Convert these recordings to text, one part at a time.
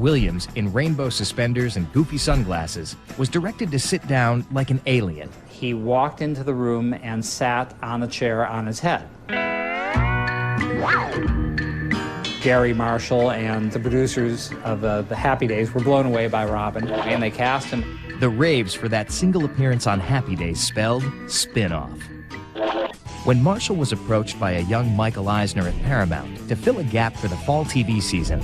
Williams, in rainbow suspenders and goofy sunglasses, was directed to sit down like an alien. He walked into the room and sat on the chair on his head. Gary Marshall and the producers of the Happy Days were blown away by Robin, and they cast him. The raves for that single appearance on Happy Days spelled spin-off. When Marshall was approached by a young Michael Eisner at Paramount to fill a gap for the fall TV season,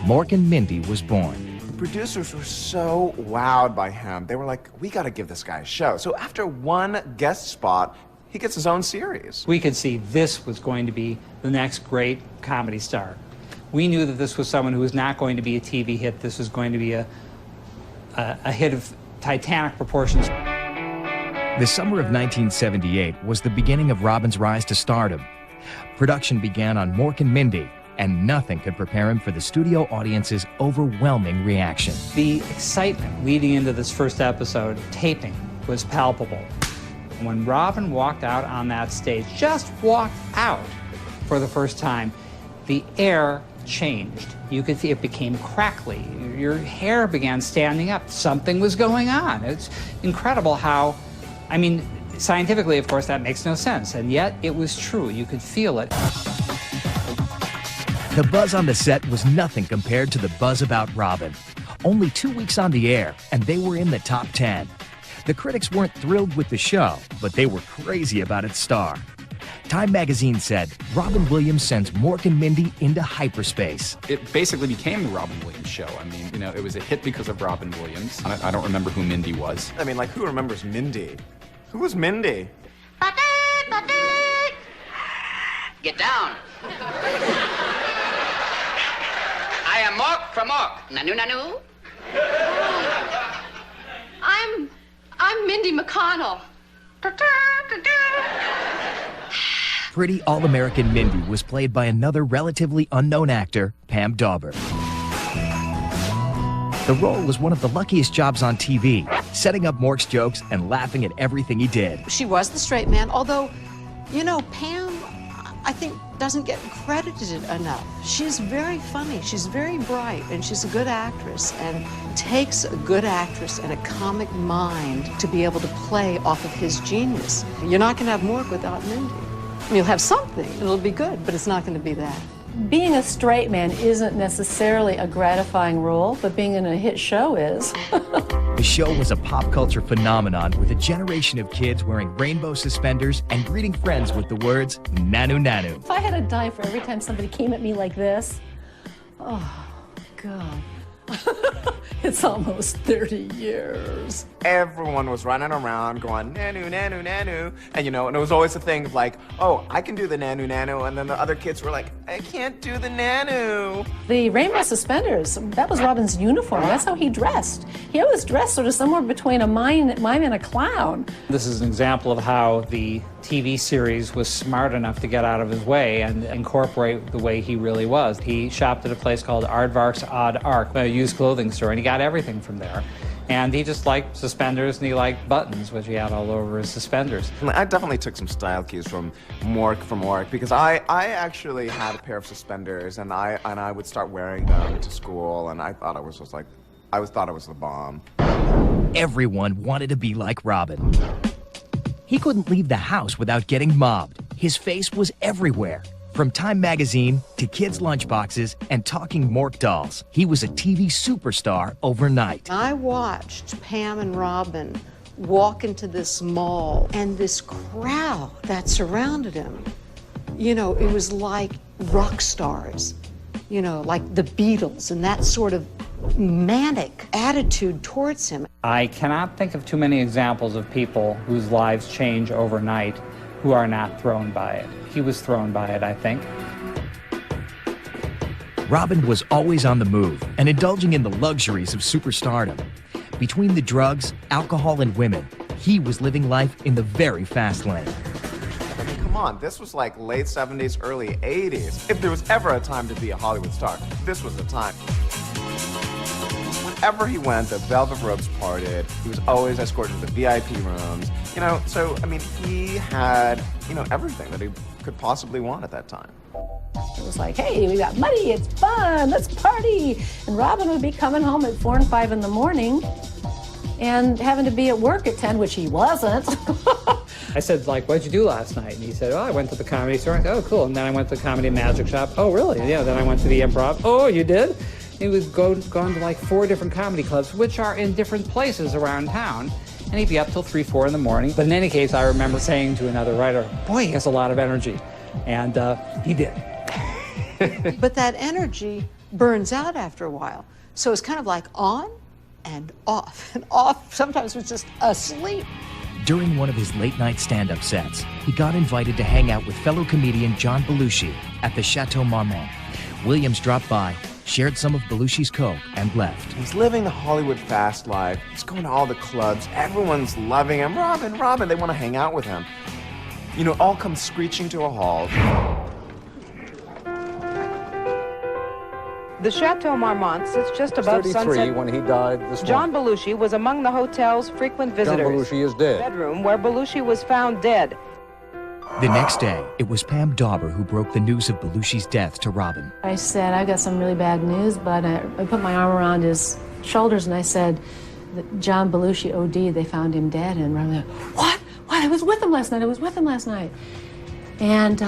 Mork Mindy was born. Producers were so wowed by him. They were like, we got to give this guy a show. So after one guest spot, he gets his own series. We could see this was going to be the next great comedy star. We knew that this was someone who was not going to be a TV hit. This was going to be a hit of titanic proportions. The summer of 1978 was the beginning of Robin's rise to stardom. Production began on Mork and Mindy, and nothing could prepare him for the studio audience's overwhelming reaction. The excitement leading into this first episode, taping, was palpable. When Robin walked out on that stage, just walked out for the first time, the air changed. You could see it became crackly. Your hair began standing up. Something was going on. It's incredible how, I mean, scientifically, of course, that makes no sense, and yet it was true. You could feel it. The buzz on the set was nothing compared to the buzz about Robin. Only 2 weeks on the air, and they were in the top 10. The critics weren't thrilled with the show, but they were crazy about its star. Time magazine said, Robin Williams sends Mork and Mindy into hyperspace. It basically became the Robin Williams show. I mean, you know, it was a hit because of Robin Williams. I don't remember who Mindy was. I mean, like, who remembers Mindy? Who was Mindy? Get down. I am Mork from Mork. Nanu nanu. I'm Mindy McConnell. Pretty all-American Mindy was played by another relatively unknown actor, Pam Dauber. The role was one of the luckiest jobs on TV, setting up Mork's jokes and laughing at everything he did. She was the straight man, although, you know, Pam, I think, doesn't get credited enough. She's very funny, she's very bright, and she's a good actress, and takes a good actress and a comic mind to be able to play off of his genius. You're not going to have Mork without Mindy. You'll have something, it'll be good, but it's not going to be that. Being a straight man isn't necessarily a gratifying role, but being in a hit show is. The show was a pop culture phenomenon with a generation of kids wearing rainbow suspenders and greeting friends with the words, nanu nanu. If I had to die for every time somebody came at me like this, oh, God. It's almost 30 years. Everyone was running around going, nanu, nanu, nanu. And, you know, and it was always a thing of like, oh, I can do the nanu, nanu. And then the other kids were like, I can't do the nanu. The rainbow suspenders, that was Robin's uniform. That's how he dressed. He always dressed sort of somewhere between a mime and a clown. This is an example of how the TV series was smart enough to get out of his way and incorporate the way he really was. He shopped at a place called Aardvark's Odd Ark, a used clothing store, and he got everything from there. And he just liked suspenders and he liked buttons, which he had all over his suspenders. I definitely took some style cues from Mork because I actually had a pair of suspenders and I would start wearing them to school, and I thought I was just like, I thought I was the bomb. Everyone wanted to be like Robin. He couldn't leave the house without getting mobbed. His face was everywhere. From Time magazine to kids' lunchboxes and talking Mork dolls, he was a TV superstar overnight. I watched Pam and Robin walk into this mall, and this crowd that surrounded him, you know, it was like rock stars, you know, like the Beatles, and that sort of manic attitude towards him. I cannot think of too many examples of people whose lives change overnight who are not thrown by it. He was thrown by it, I think. Robin was always on the move and indulging in the luxuries of superstardom. Between the drugs, alcohol, and women, he was living life in the very fast lane. I mean, come on, this was like late 70s, early 80s. If there was ever a time to be a Hollywood star, this was the time. Wherever he went, the velvet ropes parted. He was always escorted to the VIP rooms. You know, so, I mean, he had, you know, everything that he could possibly want at that time. It was like, hey, we got money, it's fun, let's party. And Robin would be coming home at 4 and 5 in the morning and having to be at work at 10, which he wasn't. I said, like, what'd you do last night? And he said, oh, I went to the Comedy Store. I said, oh, cool. And then I went to the Comedy Magic Shop. Oh, really? Yeah, then I went to the Improv. Oh, you did? He was gone to like 4 different comedy clubs, which are in different places around town. And he'd be up till 3, 4 in the morning. But in any case, I remember saying to another writer, boy, he has a lot of energy. And he did. But that energy burns out after a while. So it's kind of like on and off, and off. Sometimes was just asleep. During one of his late-night stand-up sets, he got invited to hang out with fellow comedian John Belushi at the Chateau Marmont. Williams dropped by, shared some of Belushi's coke, and left. He's living the Hollywood fast life. He's going to all the clubs. Everyone's loving him. Robin, they want to hang out with him. You know, it all comes screeching to a halt. The Chateau Marmont sits just above 33 Sunset. when he died this John morning. Belushi was among the hotel's frequent visitors. John Belushi is dead. Bedroom where Belushi was found dead. The next day, it was Pam Dauber who broke the news of Belushi's death to Robin. I said, I got some really bad news, but I put my arm around his shoulders and I said, John Belushi OD, they found him dead. And Robin went, what? What? I was with him last night. And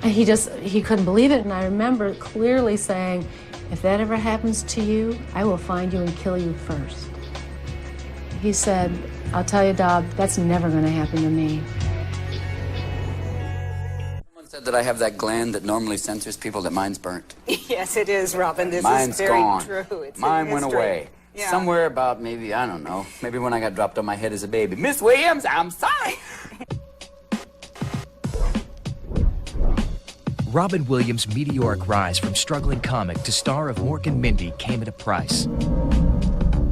he couldn't believe it. And I remember clearly saying, if that ever happens to you, I will find you and kill you first. He said, I'll tell you, Dob, that's never going to happen to me. Someone said that I have that gland that normally censors people, that mine's burnt. Yes, it is, Robin. This Mine's is very gone. true. It's Mine went away. Yeah. Somewhere about maybe, I don't know, maybe when I got dropped on my head as a baby. Miss Williams, I'm sorry. Robin Williams' meteoric rise from struggling comic to star of Mork Mindy came at a price.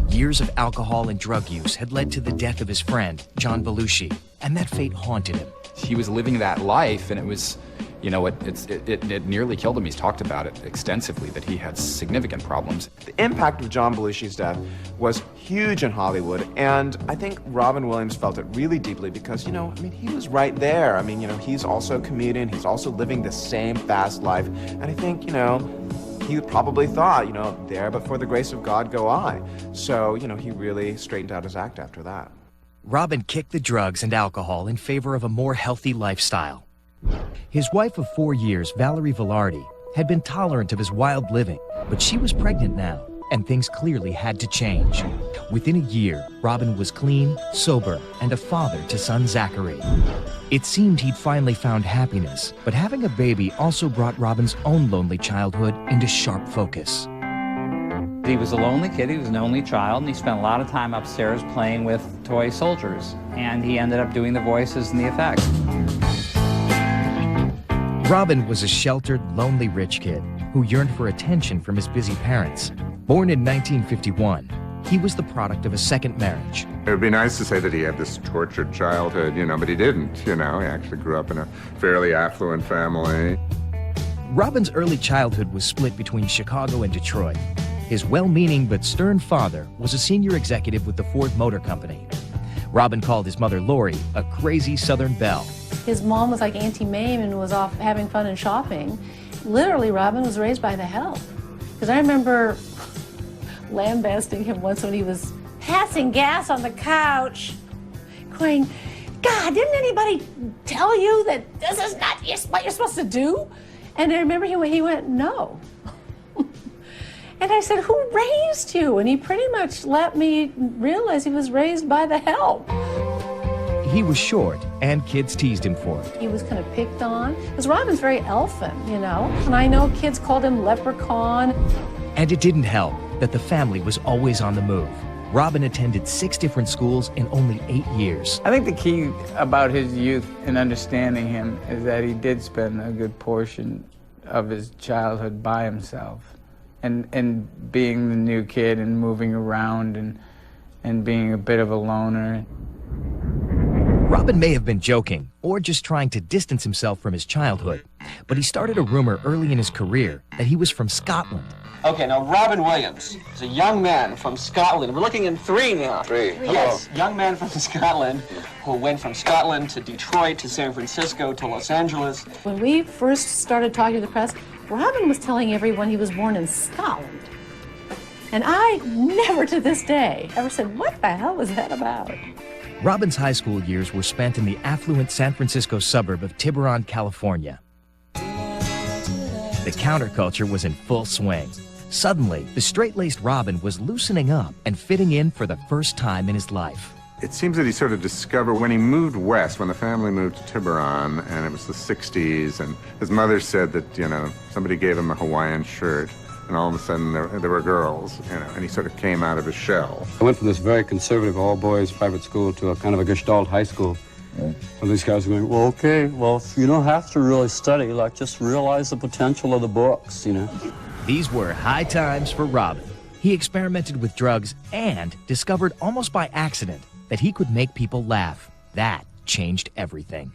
Years of alcohol and drug use had led to the death of his friend, John Belushi, and that fate haunted him. He was living that life, and it was, you know, it nearly killed him. He's talked about it extensively, that he had significant problems. The impact of John Belushi's death was huge in Hollywood, and I think Robin Williams felt it really deeply because, you know, I mean, he was right there. I mean, you know, he's also a comedian, he's also living the same fast life, and I think, you know, he probably thought, you know, there but for the grace of God go I. So, you know, he really straightened out his act after that. Robin kicked the drugs and alcohol in favor of a more healthy lifestyle. His wife of 4 years, Valerie Velarde, had been tolerant of his wild living, but she was pregnant now, and things clearly had to change. Within a year, Robin was clean, sober, and a father to son Zachary. It seemed he'd finally found happiness, but having a baby also brought Robin's own lonely childhood into sharp focus. He was a lonely kid, he was an only child, and he spent a lot of time upstairs playing with toy soldiers, and he ended up doing the voices and the effects. Robin was a sheltered, lonely rich kid who yearned for attention from his busy parents. Born in 1951, he was the product of a second marriage. It would be nice to say that he had this tortured childhood, you know, but he didn't, you know. He actually grew up in a fairly affluent family. Robin's early childhood was split between Chicago and Detroit. His well-meaning but stern father was a senior executive with the Ford Motor Company. Robin called his mother, Lori, a crazy Southern belle. His mom was like Auntie Mame and was off having fun and shopping. Literally, Robin was raised by the help. Because I remember lambasting him once when he was passing gas on the couch, going, God, didn't anybody tell you that this is not what you're supposed to do? And I remember he went, no. And I said, who raised you? And he pretty much let me realize he was raised by the help. He was short, and kids teased him for it. He was kind of picked on, because Robin's very elfin, you know? And I know kids called him Leprechaun. And it didn't help that the family was always on the move. Robin attended 6 different schools in only 8 years. I think the key about his youth and understanding him is that he did spend a good portion of his childhood by himself. And being the new kid and moving around and being a bit of a loner. Robin may have been joking or just trying to distance himself from his childhood, But he started a rumor early in his career that he was from Scotland. Okay, now Robin Williams is a young man from Scotland. We're looking in 3 now. 3. Yes, young man from Scotland who went from Scotland to Detroit to San Francisco to Los Angeles. When we first started talking to the press, Robin was telling everyone he was born in Scotland. And I never to this day ever said, what the hell was that about? Robin's high school years were spent in the affluent San Francisco suburb of Tiburon, California. The counterculture was in full swing. Suddenly, the straight-laced Robin was loosening up and fitting in for the first time in his life. It seems that he sort of discovered when he moved west, when the family moved to Tiburon, and it was the 60s, and his mother said that, you know, somebody gave him a Hawaiian shirt, and all of a sudden there were girls, you know, and he sort of came out of his shell. I went from this very conservative all-boys private school to a kind of a Gestalt high school. And these guys are going, well, okay, well, you don't have to really study, like, just realize the potential of the books, you know. These were high times for Robin. He experimented with drugs and discovered almost by accident that he could make people laugh. That changed everything.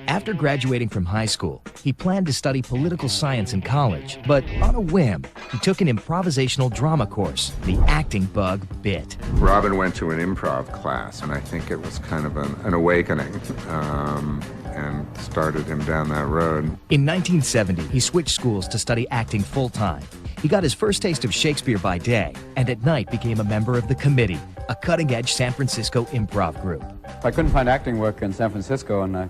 After graduating from high school, he planned to study political science in college, but on a whim, he took an improvisational drama course. The acting bug bit. Robin went to an improv class, and I think it was kind of an awakening, and started him down that road. In 1970, he switched schools to study acting full-time. He got his first taste of Shakespeare by day, and at night became a member of The Committee, a cutting-edge San Francisco improv group. I couldn't find acting work in San Francisco, and I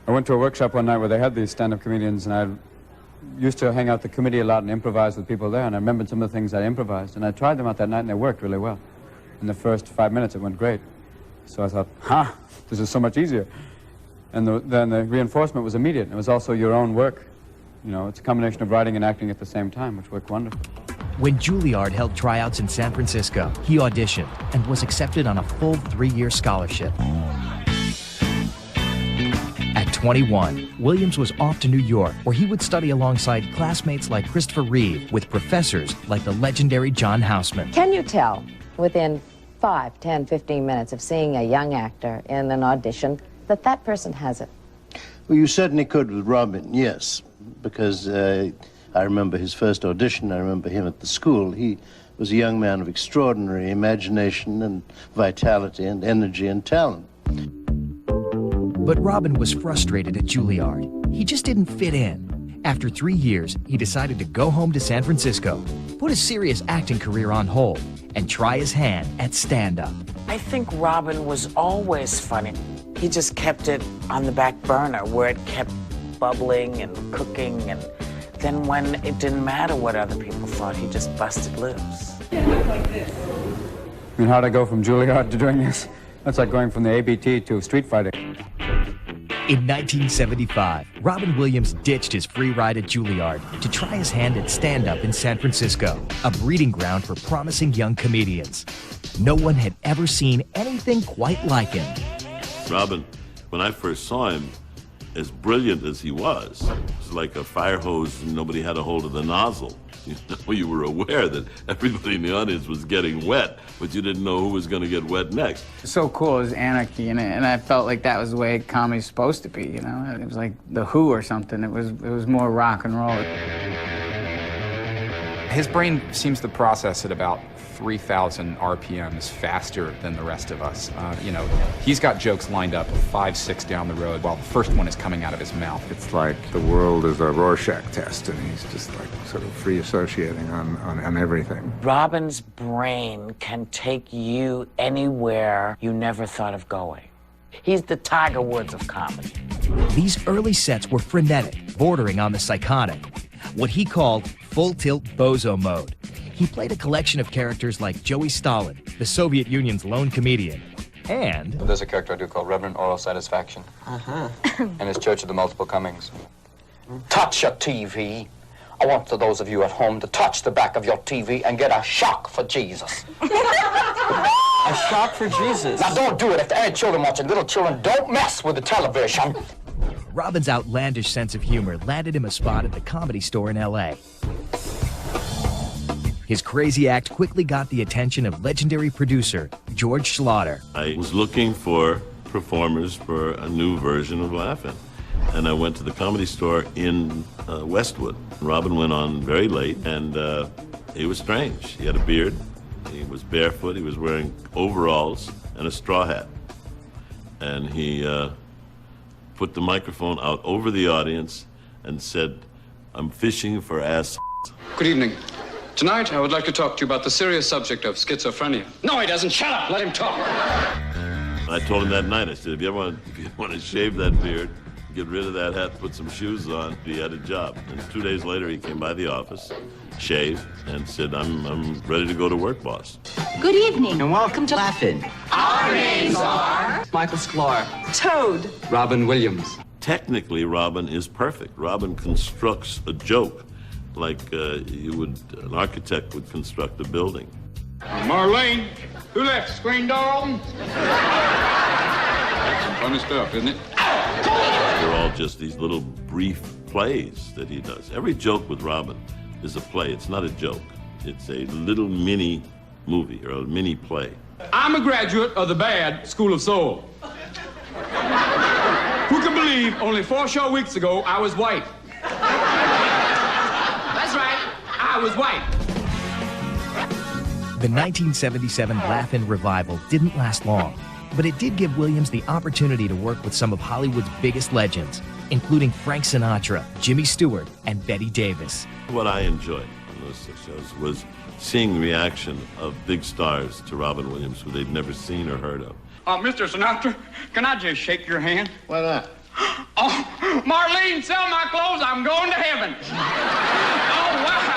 went to a workshop one night where they had these stand-up comedians, and I used to hang out at The Committee a lot and improvise with people there, and I remembered some of the things I improvised, and I tried them out that night, and they worked really well. In the first 5 minutes, it went great. So I thought, this is so much easier. And then the reinforcement was immediate. It was also your own work. You know, it's a combination of writing and acting at the same time, which worked wonderful. When Juilliard held tryouts in San Francisco, he auditioned and was accepted on a full 3-year scholarship. At 21, Williams was off to New York, where he would study alongside classmates like Christopher Reeve with professors like the legendary John Houseman. Can you tell within 5, 10, 15 minutes of seeing a young actor in an audition that that person has it? Well, you certainly could with Robin, yes, because I remember his first audition. I remember him at the school. He was a young man of extraordinary imagination and vitality and energy and talent. But Robin was frustrated at Juilliard. He just didn't fit in. After 3 years, he decided to go home to San Francisco, put his serious acting career on hold, and try his hand at stand-up. I think Robin was always funny. He just kept it on the back burner where it kept bubbling and cooking, and then when it didn't matter what other people thought, he just busted loose. I mean, how'd I go from Juilliard to doing this? That's like going from the ABT to Street Fighter. In 1975, Robin Williams ditched his free ride at Juilliard to try his hand at stand-up in San Francisco, a breeding ground for promising young comedians. No one had ever seen anything quite like him. Robin, when I first saw him, as brilliant as he was like a fire hose and nobody had a hold of the nozzle. You know, you were aware that everybody in the audience was getting wet, but you didn't know who was going to get wet next. So cool, it was anarchy, and I felt like that was the way comedy's supposed to be, you know? It was like The Who or something. It was more rock and roll. His brain seems to process at about 3,000 RPMs faster than the rest of us. You know, he's got jokes lined up 5, 6 down the road while the first one is coming out of his mouth. It's like the world is a Rorschach test, and he's just like sort of free associating on everything. Robin's brain can take you anywhere you never thought of going. He's the Tiger Woods of comedy. These early sets were frenetic, bordering on the psychotic, what he called full-tilt bozo mode. He played a collection of characters like Joey Stalin, the Soviet Union's lone comedian, and... There's a character I do called Reverend Oral Satisfaction. And his Church of the Multiple Comings. Touch your TV. I want for those of you at home to touch the back of your TV and get a shock for Jesus. A shock for Jesus? Now don't do it. If there are any children watching, little children, don't mess with the television. Robin's outlandish sense of humor landed him a spot at the Comedy Store in L.A. His crazy act quickly got the attention of legendary producer George Schlatter. I was looking for performers for a new version of Laugh-In. and I went to the Comedy Store in Westwood. Robin went on very late, and he was strange. He had a beard, he was barefoot, he was wearing overalls and a straw hat. And he put the microphone out over the audience and said, "I'm fishing for ass." Good evening. Tonight, I would like to talk to you about the serious subject of schizophrenia. No, he doesn't. Shut up. Let him talk. I told him that night, I said, if you want to shave that beard, get rid of that hat, put some shoes on, he had a job. And 2 days later, he came by the office, shaved, and said, I'm ready to go to work, boss. Good evening, and welcome to Laugh-In. Our names are Michael Sklar. Toad. Robin Williams. Technically, Robin is perfect. Robin constructs a joke like an architect would construct a building. Marlene, who left the screen door open? That's some funny stuff, isn't it? They're all just these little brief plays that he does. Every joke with Robin is a play. It's not a joke. It's a little mini movie or a mini play. I'm a graduate of the bad School of Soul. Who can believe only 4 short weeks ago I was white? That's right, I was white. The 1977 Laugh-In revival didn't last long, but it did give Williams the opportunity to work with some of Hollywood's biggest legends, including Frank Sinatra, Jimmy Stewart, and Betty Davis. What I enjoyed on those shows was seeing the reaction of big stars to Robin Williams who they'd never seen or heard of. Mr. Sinatra, can I just shake your hand? Why not? Oh, Marlene, sell my clothes. I'm going to heaven. Oh, wow.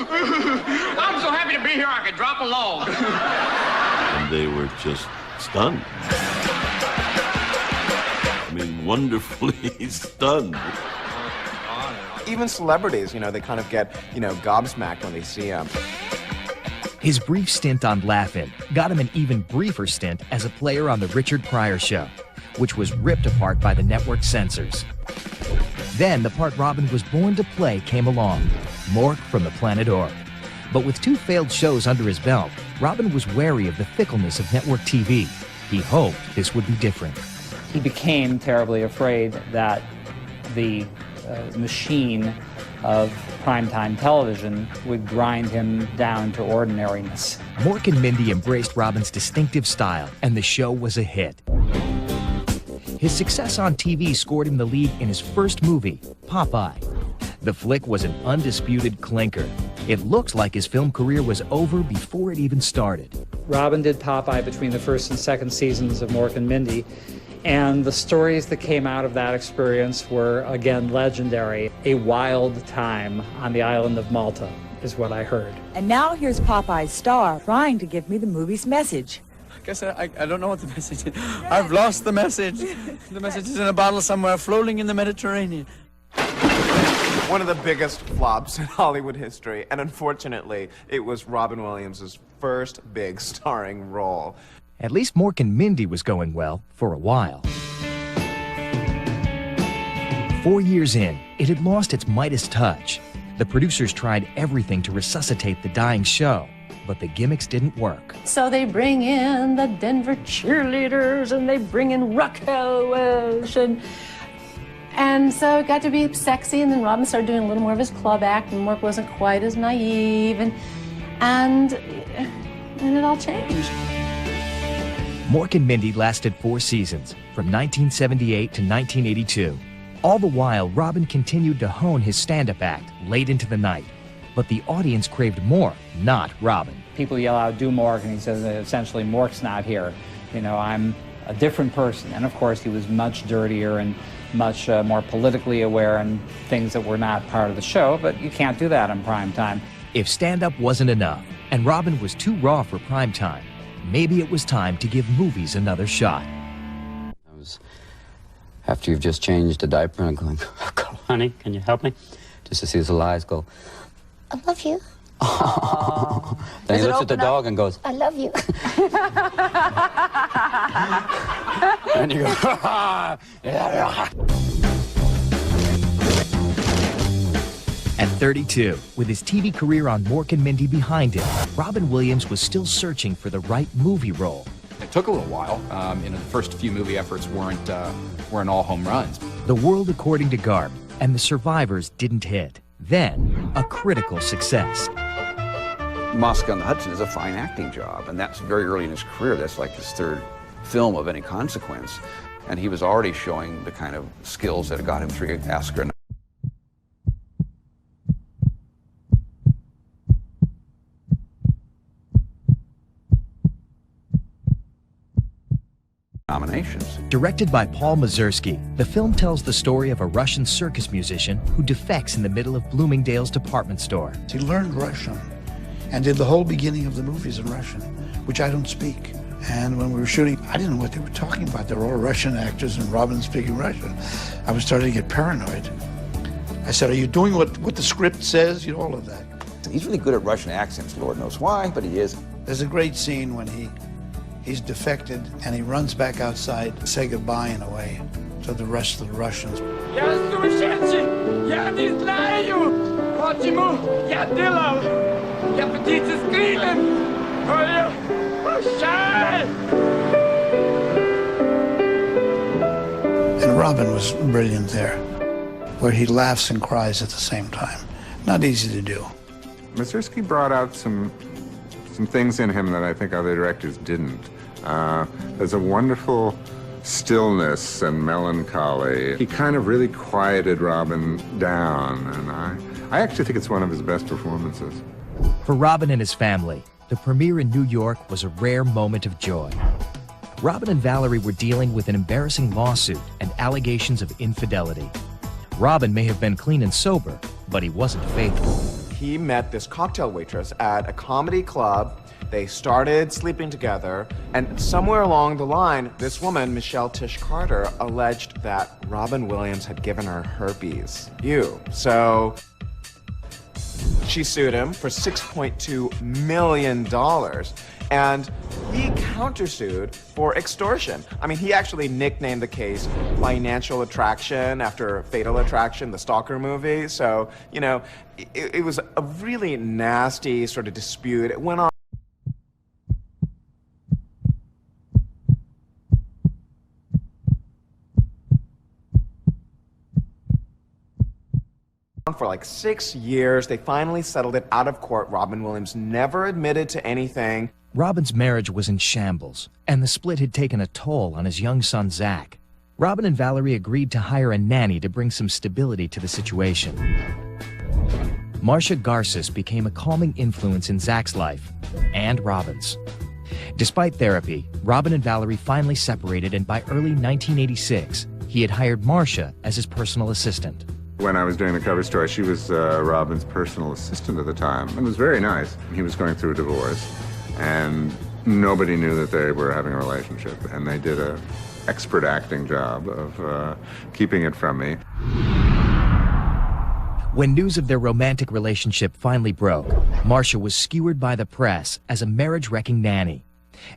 I'm so happy to be here I could drop a log. And they were just stunned. I mean, wonderfully stunned. Even celebrities, they kind of get, gobsmacked when they see him. His brief stint on Laugh-In got him an even briefer stint as a player on The Richard Pryor Show, which was ripped apart by the network censors. Then the part Robin was born to play came along, Mork from the Planet Ork. But with 2 failed shows under his belt, Robin was wary of the fickleness of network TV. He hoped this would be different. He became terribly afraid that the machine of primetime television would grind him down to ordinariness. Mork and Mindy embraced Robin's distinctive style, and the show was a hit. His success on TV scored him the lead in his first movie, Popeye. The flick was an undisputed clinker. It looked like his film career was over before it even started. Robin did Popeye between the first and second seasons of Mork and Mindy, and the stories that came out of that experience were, again, legendary. A wild time on the island of Malta is what I heard. And now here's Popeye's star trying to give me the movie's message. I guess I don't know what the message is. I've lost the message. The message is in a bottle somewhere floating in the Mediterranean. One of the biggest flops in Hollywood history, and unfortunately, it was Robin Williams' first big starring role. At least Mork and Mindy was going well for a while. 4 years in, it had lost its Midas touch. The producers tried everything to resuscitate the dying show, but the gimmicks didn't work. So they bring in the Denver cheerleaders, and they bring in Raquel Welch, and so it got to be sexy, and then Robin started doing a little more of his club act, and Mork wasn't quite as naive, and it all changed. Mork and Mindy lasted 4 seasons, from 1978 to 1982. All the while, Robin continued to hone his stand-up act late into the night. But the audience craved more, not Robin. People yell out, "Do Mork," and he says, essentially, "Mork's not here. I'm a different person." And of course, he was much dirtier and much more politically aware and things that were not part of the show, but you can't do that in prime time. If stand-up wasn't enough, and Robin was too raw for prime time, maybe it was time to give movies another shot. I was, after you've just changed a diaper, and going, "Honey, can you help me?" Just to see his little eyes go, "I love you." Then he looks at the dog and goes, "I love you." and you go, At 32, with his TV career on Mork and Mindy behind him, Robin Williams was still searching for the right movie role. It took a little while. The first few movie efforts weren't all home runs. The World According to Garp and The Survivors didn't hit. Then, a critical success. Moscow on the Hudson is a fine acting job, and that's very early in his career. That's like his third film of any consequence. And he was already showing the kind of skills that got him 3 Oscar nominations. Directed by Paul Mazursky, the film tells the story of a Russian circus musician who defects in the middle of Bloomingdale's department store. He learned Russian and did the whole beginning of the movies in Russian, which I don't speak. And when we were shooting, I didn't know what they were talking about. They were all Russian actors and Robin speaking Russian. I was starting to get paranoid. I said, are you doing what the script says? You know, all of that. He's really good at Russian accents, Lord knows why, but he is. There's a great scene when he's defected and he runs back outside to say goodbye in a way to the rest of the Russians. Я сумасшедший! Я не знаю, почему я делал! Я птица с крыльями! Прощай! And Robin was brilliant there, where he laughs and cries at the same time. Not easy to do. Mazursky brought out some things in him that I think other directors didn't. There's a wonderful stillness and melancholy. He kind of really quieted Robin down, and I actually think it's one of his best performances. For Robin and his family, the premiere in New York was a rare moment of joy. Robin and Valerie were dealing with an embarrassing lawsuit and allegations of infidelity. Robin may have been clean and sober, but he wasn't faithful. He met this cocktail waitress at a comedy club. They started sleeping together, and somewhere along the line, this woman, Michelle Tish Carter, alleged that Robin Williams had given her herpes. So she sued him for $6.2 million, and he countersued for extortion. I mean, he actually nicknamed the case Financial Attraction after Fatal Attraction, the Stalker movie. So, you know, it was a really nasty sort of dispute. It went on for like 6 years. They finally settled it out of court. Robin Williams never admitted to anything. Robin's marriage was in shambles, and the split had taken a toll on his young son, Zach. Robin and Valerie agreed to hire a nanny to bring some stability to the situation. Marcia Garces became a calming influence in Zach's life, and Robin's. Despite therapy, Robin and Valerie finally separated, and by early 1986, he had hired Marcia as his personal assistant. When I was doing the cover story, she was Robin's personal assistant at the time. It was very nice. He was going through a divorce, and nobody knew that they were having a relationship, and they did an expert acting job of keeping it from me. When news of their romantic relationship finally broke, Marcia was skewered by the press as a marriage-wrecking nanny,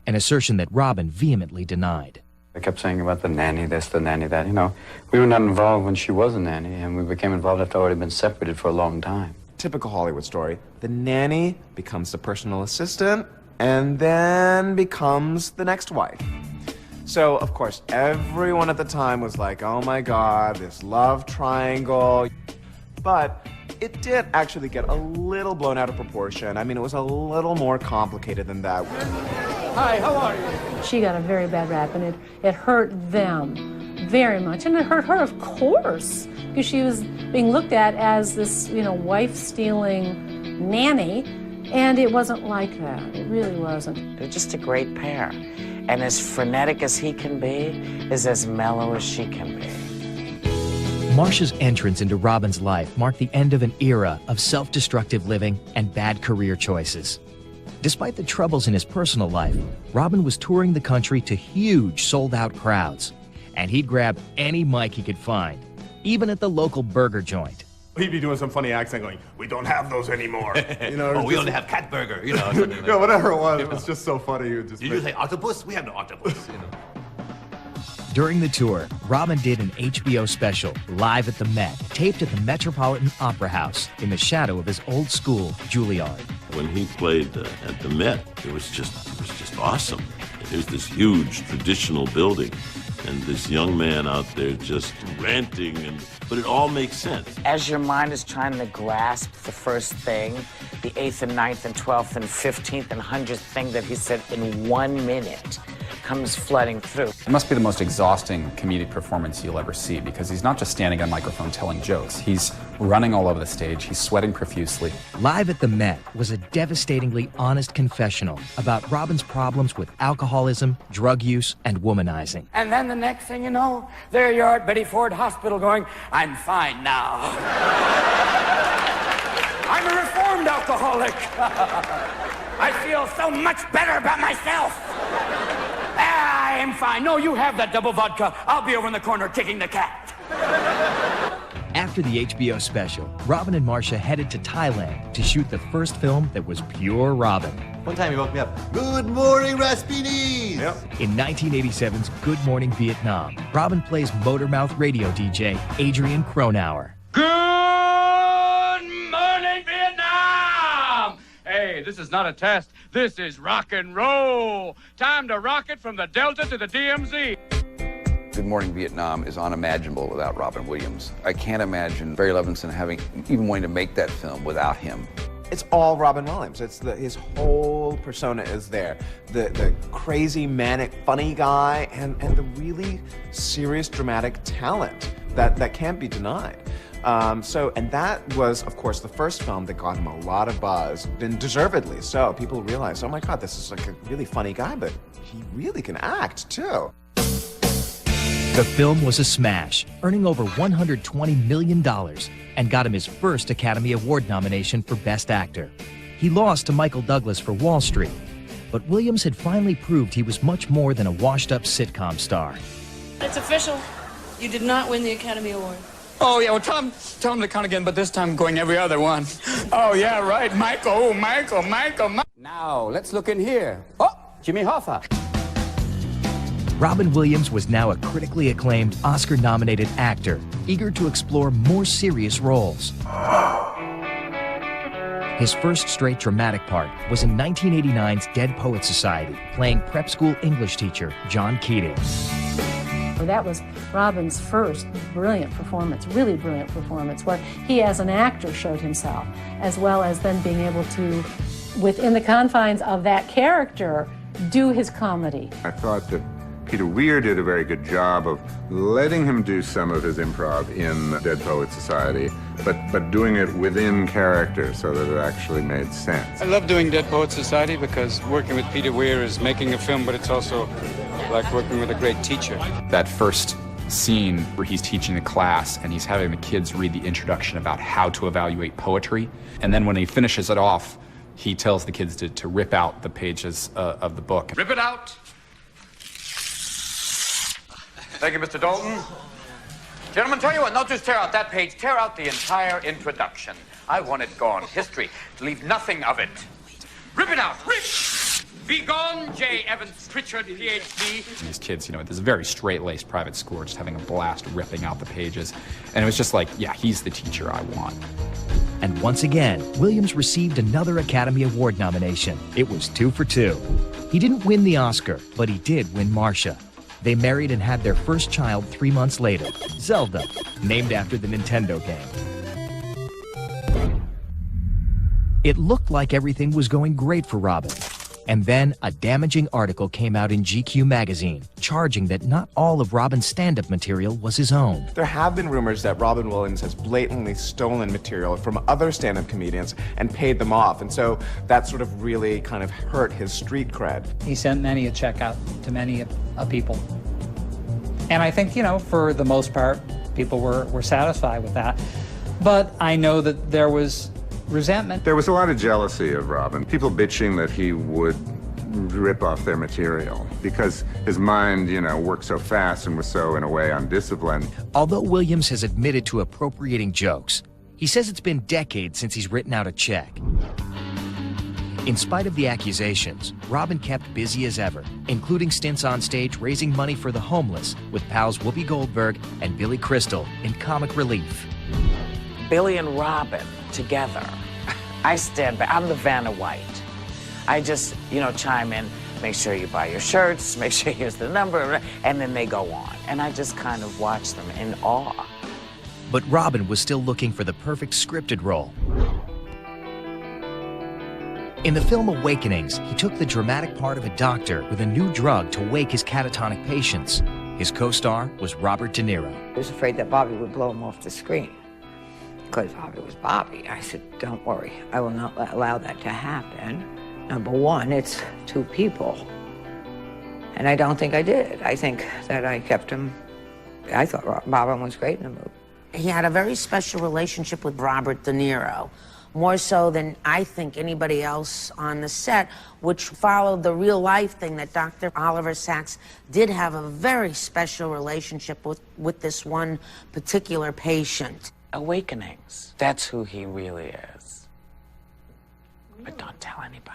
an assertion that Robin vehemently denied. I kept saying about the nanny this, the nanny that. You know, we were not involved when she was a nanny, and we became involved after already been separated for a long time. Typical Hollywood story. The nanny becomes the personal assistant and then becomes the next wife. So, of course, everyone at the time was like, oh my God, this love triangle. But it did actually get a little blown out of proportion. I mean, it was a little more complicated than that. Hi, how are you? She got a very bad rap, and it hurt them very much. And it hurt her, of course, because she was being looked at as this, you know, wife-stealing nanny, and it wasn't like that. It really wasn't. They're just a great pair. And as frenetic as he can be, is as mellow as she can be. Marcia's entrance into Robin's life marked the end of an era of self-destructive living and bad career choices. Despite the troubles in his personal life, Robin was touring the country to huge sold-out crowds, and he'd grab any mic he could find, even at the local burger joint. He'd be doing some funny accent going, we don't have those anymore. You know, we only have cat burger, you know. Yeah, whatever it was, it was just so funny. Did you say octopus? We have no octopus, you know. During the tour, Robin did an HBO special, Live at the Met, taped at the Metropolitan Opera House in the shadow of his old school, Juilliard. When he played at the Met, it was just awesome. Here's this huge traditional building, and this young man out there just ranting, but it all makes sense. As your mind is trying to grasp the first thing, the 8th and 9th and 12th and 15th and 100th thing that he said in 1 minute comes flooding through. It must be the most exhausting comedic performance you'll ever see, because he's not just standing on a microphone telling jokes. He's running all over the stage. He's sweating profusely. Live at the Met was a devastatingly honest confessional about Robin's problems with alcoholism, drug use, and womanizing. And then the next thing you know, there you are at Betty Ford Hospital going, I'm fine now. I'm a reformed alcoholic. I feel so much better about myself. I am fine. No, you have that double vodka. I'll be over in the corner kicking the cat. After the HBO special, Robin and Marcia headed to Thailand to shoot the first film that was pure Robin. One time he woke me up. Good morning, Raspinis! Yep. In 1987's Good Morning Vietnam, Robin plays Motormouth radio DJ Adrian Cronauer. Good morning, Vietnam! Hey, this is not a test. This is rock and roll. Time to rock it from the Delta to the DMZ. Good Morning Vietnam is unimaginable without Robin Williams. I can't imagine Barry Levinson even wanting to make that film without him. It's all Robin Williams. His whole persona is there. The crazy, manic, funny guy, and the really serious, dramatic talent that can't be denied. And that was, of course, the first film that got him a lot of buzz, and deservedly so. People realized, oh my God, this is like a really funny guy, but he really can act, too. The film was a smash, earning over $120 million, and got him his first Academy Award nomination for Best Actor. He lost to Michael Douglas for Wall Street, but Williams had finally proved he was much more than a washed-up sitcom star. It's official. You did not win the Academy Award. Oh, yeah, well, tell him to count again, but this time going every other one. Oh, yeah, right, Michael. Now, let's look in here. Oh, Jimmy Hoffa. Robin Williams was now a critically acclaimed, Oscar-nominated actor, eager to explore more serious roles. His first straight dramatic part was in 1989's Dead Poets Society, playing prep school English teacher John Keating. That was Robin's first brilliant performance, really brilliant performance, where he as an actor showed himself, as well as then being able to, within the confines of that character, do his comedy. I thought that Peter Weir did a very good job of letting him do some of his improv in Dead Poets Society, but doing it within character so that it actually made sense. I love doing Dead Poets Society because working with Peter Weir is making a film, but it's also like working with a great teacher. That first scene where he's teaching a class and he's having the kids read the introduction about how to evaluate poetry, and then when he finishes it off, he tells the kids to rip out the pages of the book. Rip it out. Thank you, Mr. Dalton. Gentlemen, tell you what, not just tear out that page, tear out the entire introduction. I want it gone. History. Leave nothing of it. Rip it out. Rip! Be gone, J. Evans Pritchard, Ph.D. And these kids, at this very straight-laced private school, are just having a blast ripping out the pages. And it was just like, yeah, he's the teacher I want. And once again, Williams received another Academy Award nomination. It was 2 for 2. He didn't win the Oscar, but he did win Marcia. They married and had their first child 3 months later, Zelda, named after the Nintendo game. It looked like everything was going great for Robin. And then a damaging article came out in GQ magazine, charging that not all of Robin's stand-up material was his own. There have been rumors that Robin Williams has blatantly stolen material from other stand-up comedians and paid them off, and so that sort of really kind of hurt his street cred. He sent many a check out to many a people. And I think, for the most part, people were satisfied with that. But I know that there was resentment. There was a lot of jealousy of Robin. People bitching that he would rip off their material because his mind, worked so fast and was so, in a way, undisciplined. Although Williams has admitted to appropriating jokes, he says it's been decades since he's written out a check. In spite of the accusations, Robin kept busy as ever, including stints on stage raising money for the homeless with pals Whoopi Goldberg and Billy Crystal in comic relief. Billy and Robin together. I stand back. I'm the Vanna White. I just, chime in. make sure you buy your shirts, make sure here's the number, and then they go on. And I just kind of watch them in awe. But Robin was still looking for the perfect scripted role. In the film Awakenings, he took the dramatic part of a doctor with a new drug to wake his catatonic patients. His co-star was Robert De Niro. I was afraid that Bobby would blow him off the screen because Bobby was Bobby. I said, don't worry, I will not allow that to happen. Number one, it's two people. And I don't think I did. I think that I kept him, I thought Robin was great in the movie. He had a very special relationship with Robert De Niro, more so than I think anybody else on the set, which followed the real life thing that Dr. Oliver Sacks did have a very special relationship with this one particular patient. Awakenings, that's who he really is. But don't tell anybody.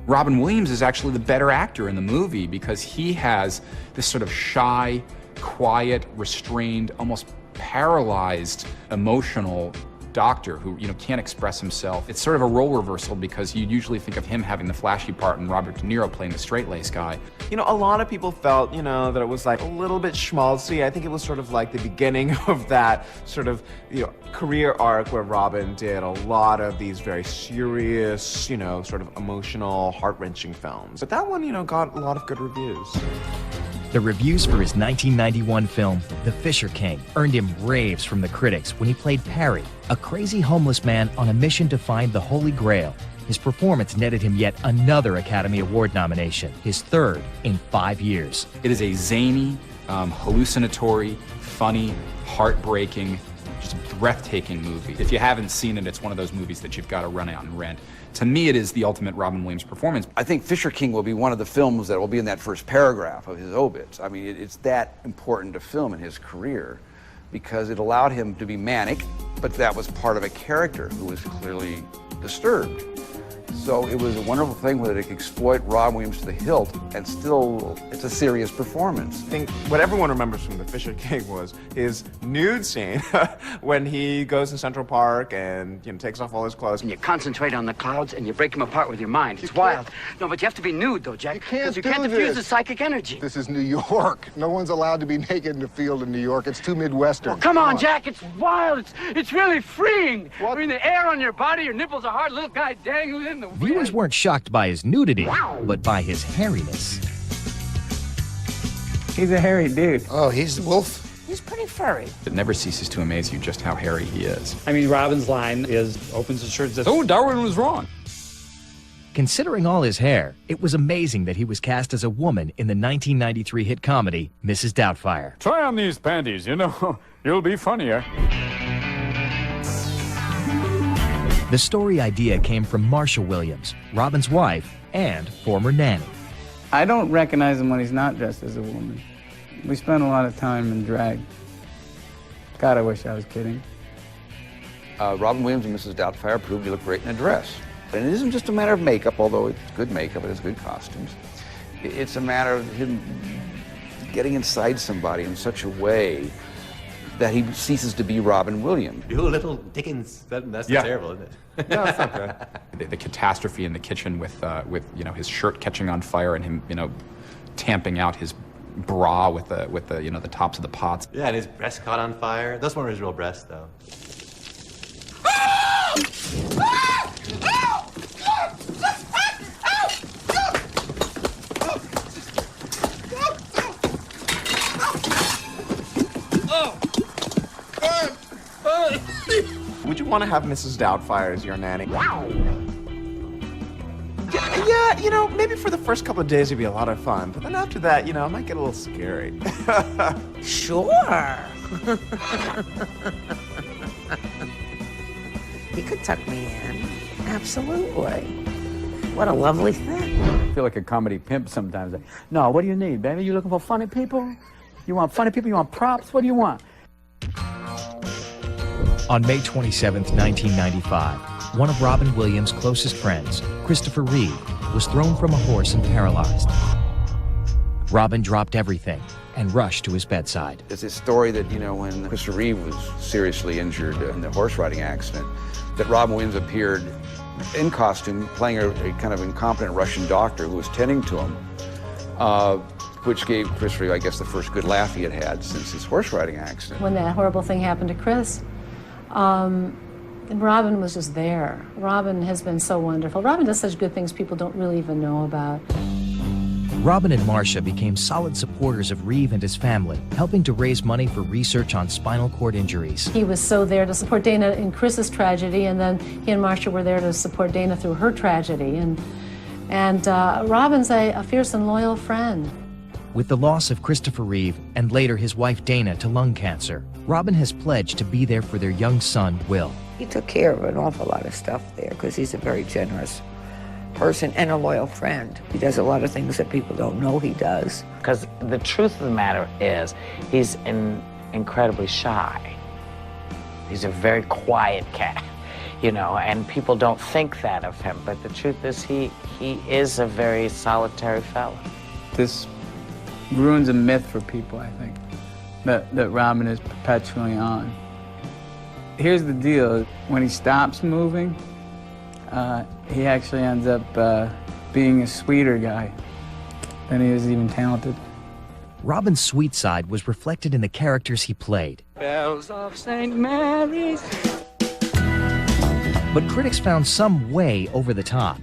Robin Williams is actually the better actor in the movie because he has this sort of shy, quiet, restrained, almost paralyzed, emotional doctor who, can't express himself. It's sort of a role reversal because you usually think of him having the flashy part and Robert De Niro playing the straight-laced guy. A lot of people felt, that it was like a little bit schmaltzy. I think it was sort of like the beginning of that sort of, career arc where Robin did a lot of these very serious, sort of emotional, heart-wrenching films. But that one, got a lot of good reviews. The reviews for his 1991 film, The Fisher King, earned him raves from the critics when he played Perry, a crazy homeless man on a mission to find the Holy Grail. His performance netted him yet another Academy Award nomination, his third in 5 years. It is a zany, hallucinatory, funny, heartbreaking, just breathtaking movie. If you haven't seen it, it's one of those movies that you've got to run out and rent. To me, it is the ultimate Robin Williams performance. I think Fisher King will be one of the films that will be in that first paragraph of his obits. I mean, it's that important a film in his career because it allowed him to be manic, but that was part of a character who was clearly disturbed. So it was a wonderful thing where it could exploit Robin Williams to the hilt, and still, it's a serious performance. I think what everyone remembers from The Fisher King was his nude scene when he goes to Central Park and takes off all his clothes. And you concentrate on the clouds and you break them apart with your mind. It's wild. No, but you have to be nude, though, Jack. Because you can't diffuse the psychic energy. This is New York. No one's allowed to be naked in the field in New York. It's too Midwestern. Well, come on, Jack. It's wild. It's really freeing. What? I mean, the air on your body, your nipples are hard. Little guy dangling in the wind. Viewers weren't shocked by his nudity, but by his hairiness. He's a hairy dude. Oh, he's the wolf. He's pretty furry. It never ceases to amaze you just how hairy he is. I mean, Robin's line opens his shirt and says, "Oh, Darwin was wrong." Considering all his hair, it was amazing that he was cast as a woman in the 1993 hit comedy, Mrs. Doubtfire. Try on these panties, you'll be funnier. The story idea came from Marsha Williams, Robin's wife and former nanny. I don't recognize him when he's not dressed as a woman. We spent a lot of time in drag. God, I wish I was kidding. Robin Williams and Mrs. Doubtfire proved he looked great in a dress. And it isn't just a matter of makeup, although it's good makeup, it has good costumes. It's a matter of him getting inside somebody in such a way that he ceases to be Robin Williams. You little Dickens, that's terrible, isn't it? No, it's not bad. The catastrophe in the kitchen with his shirt catching on fire and him tamping out his bra with the tops of the pots. Yeah, and his breast caught on fire. Those weren't his real breasts, though. Would you want to have Mrs. Doubtfire as your nanny? Yeah, maybe for the first couple of days it'd be a lot of fun, but then after that, it might get a little scary. Sure. He could tuck me in. Absolutely. What a lovely thing. I feel like a comedy pimp sometimes. No, what do you need, baby? You looking for funny people? You want funny people? You want props? What do you want? On May 27, 1995, one of Robin Williams' closest friends, Christopher Reeve, was thrown from a horse and paralyzed. Robin dropped everything and rushed to his bedside. There's this story that, when Christopher Reeve was seriously injured in the horse riding accident, that Robin Williams appeared in costume, playing a kind of incompetent Russian doctor who was tending to him, which gave Christopher, I guess, the first good laugh he had had since his horse riding accident. When that horrible thing happened to Chris, Robin was just there. Robin has been so wonderful. Robin does such good things people don't really even know about. Robin and Marcia became solid supporters of Reeve and his family, helping to raise money for research on spinal cord injuries. He was so there to support Dana in Chris's tragedy, and then he and Marcia were there to support Dana through her tragedy. And Robin's a fierce and loyal friend. With the loss of Christopher Reeve and later his wife Dana to lung cancer, Robin has pledged to be there for their young son, Will. He took care of an awful lot of stuff there because he's a very generous person and a loyal friend. He does a lot of things that people don't know he does. Because the truth of the matter is, he's incredibly shy. He's a very quiet cat, you know, and people don't think that of him. But the truth is, he is a very solitary fellow. This ruins a myth for people, I think, that Robin is perpetually on. Here's the deal. When he stops moving, he actually ends up being a sweeter guy than he is even talented. Robin's sweet side was reflected in the characters he played. Bells of St. Mary's. But critics found some way over the top.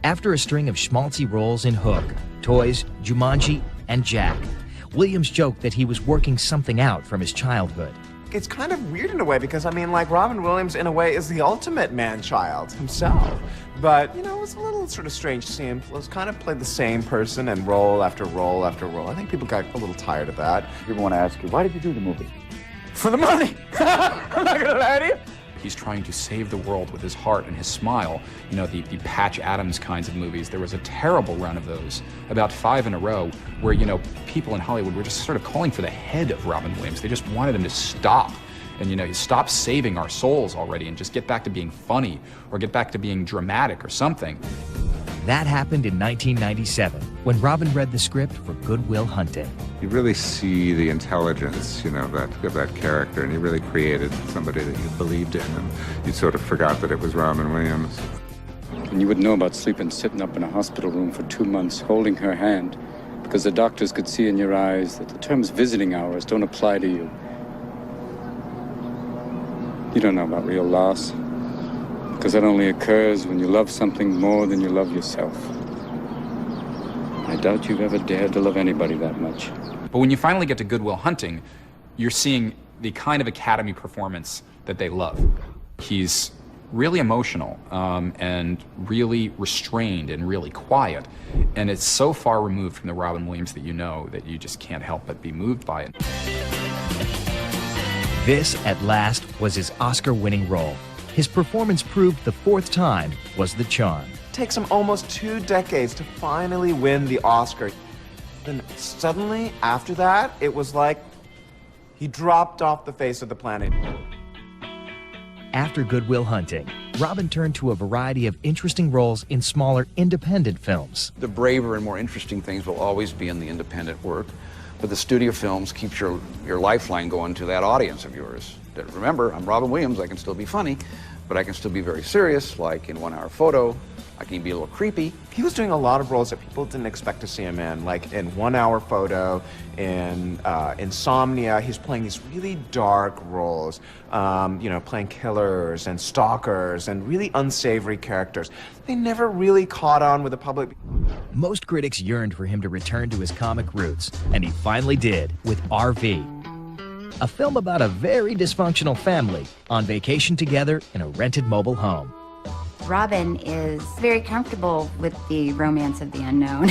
After a string of schmaltzy roles in Hook, Toys, Jumanji, and Jack, Williams joked that he was working something out from his childhood. It's kind of weird in a way because, I mean, like, Robin Williams, in a way, is the ultimate man-child himself. But, you know, it was a little sort of strange to see him kind of play the same person and role after role after role. I think people got a little tired of that. People want to ask you, why did you do the movie? For the money! I'm not gonna lie to you. He's trying to save the world with his heart and his smile. You know, the Patch Adams kinds of movies. There was a terrible run of those, about 5 in a row, where, you know, people in Hollywood were just sort of calling for the head of Robin Williams. They just wanted him to stop. And, you know, stop saving our souls already and just get back to being funny or get back to being dramatic or something. That happened in 1997, when Robin read the script for Good Will Hunting. You really see the intelligence, you know, of that character, and he really created somebody that you believed in, and you sort of forgot that it was Robin Williams. And you would know about sleeping sitting up in a hospital room for 2 months, holding her hand, because the doctors could see in your eyes that the terms visiting hours don't apply to you. You don't know about real loss, because that only occurs when you love something more than you love yourself. I doubt you've ever dared to love anybody that much. But when you finally get to Good Will Hunting, you're seeing the kind of Academy performance that they love. He's really emotional and really restrained and really quiet. And it's so far removed from the Robin Williams that you know that you just can't help but be moved by it. This, at last, was his Oscar-winning role. His performance proved the fourth time was the charm. It takes him almost 2 decades to finally win the Oscar. Then suddenly, after that, it was like he dropped off the face of the planet. After Good Will Hunting, Robin turned to a variety of interesting roles in smaller independent films. The braver and more interesting things will always be in the independent work, but the studio films keeps your lifeline going to that audience of yours. That, remember, I'm Robin Williams, I can still be funny, but I can still be very serious, like in 1 Hour Photo. I can be a little creepy. He was doing a lot of roles that people didn't expect to see him in, like in 1 Hour Photo, in Insomnia. He's playing these really dark roles, you know, playing killers and stalkers and really unsavory characters. They never really caught on with the public. Most critics yearned for him to return to his comic roots, and he finally did with RV, a film about a very dysfunctional family on vacation together in a rented mobile home. Robin is very comfortable with the romance of the unknown.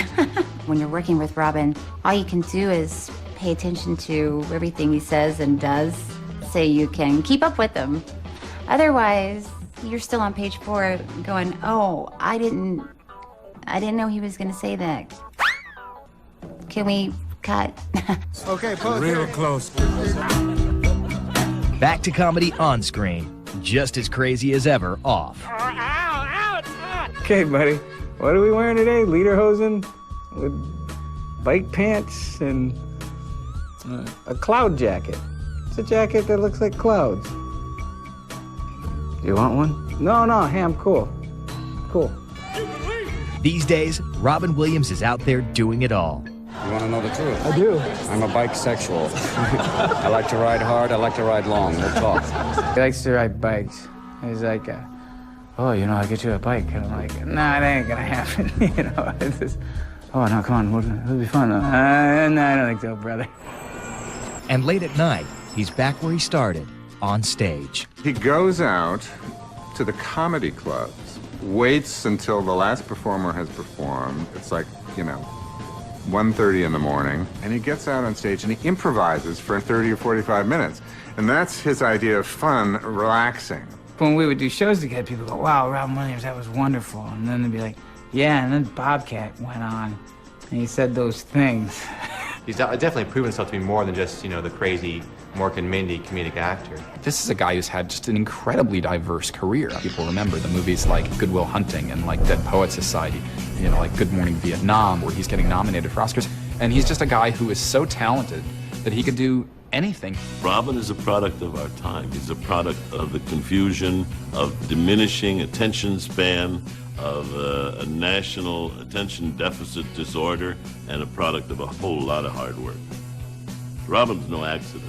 When you're working with Robin, all you can do is pay attention to everything he says and does so you can keep up with him. Otherwise, you're still on page 4 going, oh, I didn't know he was going to say that. Can we cut? Okay, pause. Real close. Back to comedy on screen, just as crazy as ever off. Okay, buddy, what are we wearing today? Lederhosen with bike pants and a cloud jacket. It's a jacket that looks like clouds. You want one? No, hey, I'm cool. cool. These days, Robin Williams is out there doing it all. You want to know the truth? I do. I'm a bisexual. I like to ride hard, I like to ride long. We'll talk. He likes to ride bikes. He's like, oh, you know, I'll get you a bike. And I'm like, nah, that ain't gonna happen. You know, it's just, oh, no, come on, it'll be fun. No, I don't think so, brother. And late at night, he's back where he started, on stage. He goes out to the comedy clubs, waits until the last performer has performed. It's like, you know, 1:30 in the morning, and he gets out on stage and he improvises for 30 or 45 minutes. And that's his idea of fun, relaxing. When we would do shows together, people go, wow, Robin Williams, that was wonderful. And then they'd be like, yeah, and then Bobcat went on, and he said those things. He's definitely proven himself to be more than just, you know, the crazy Mork and Mindy comedic actor. This is a guy who's had just an incredibly diverse career. People remember the movies like Good Will Hunting and like Dead Poets Society, you know, like Good Morning Vietnam, where he's getting nominated for Oscars. And he's just a guy who is so talented that he could do anything. Robin is a product of our time. He's a product of the confusion, of diminishing attention span, of a national attention deficit disorder, and a product of a whole lot of hard work. Robin's no accident.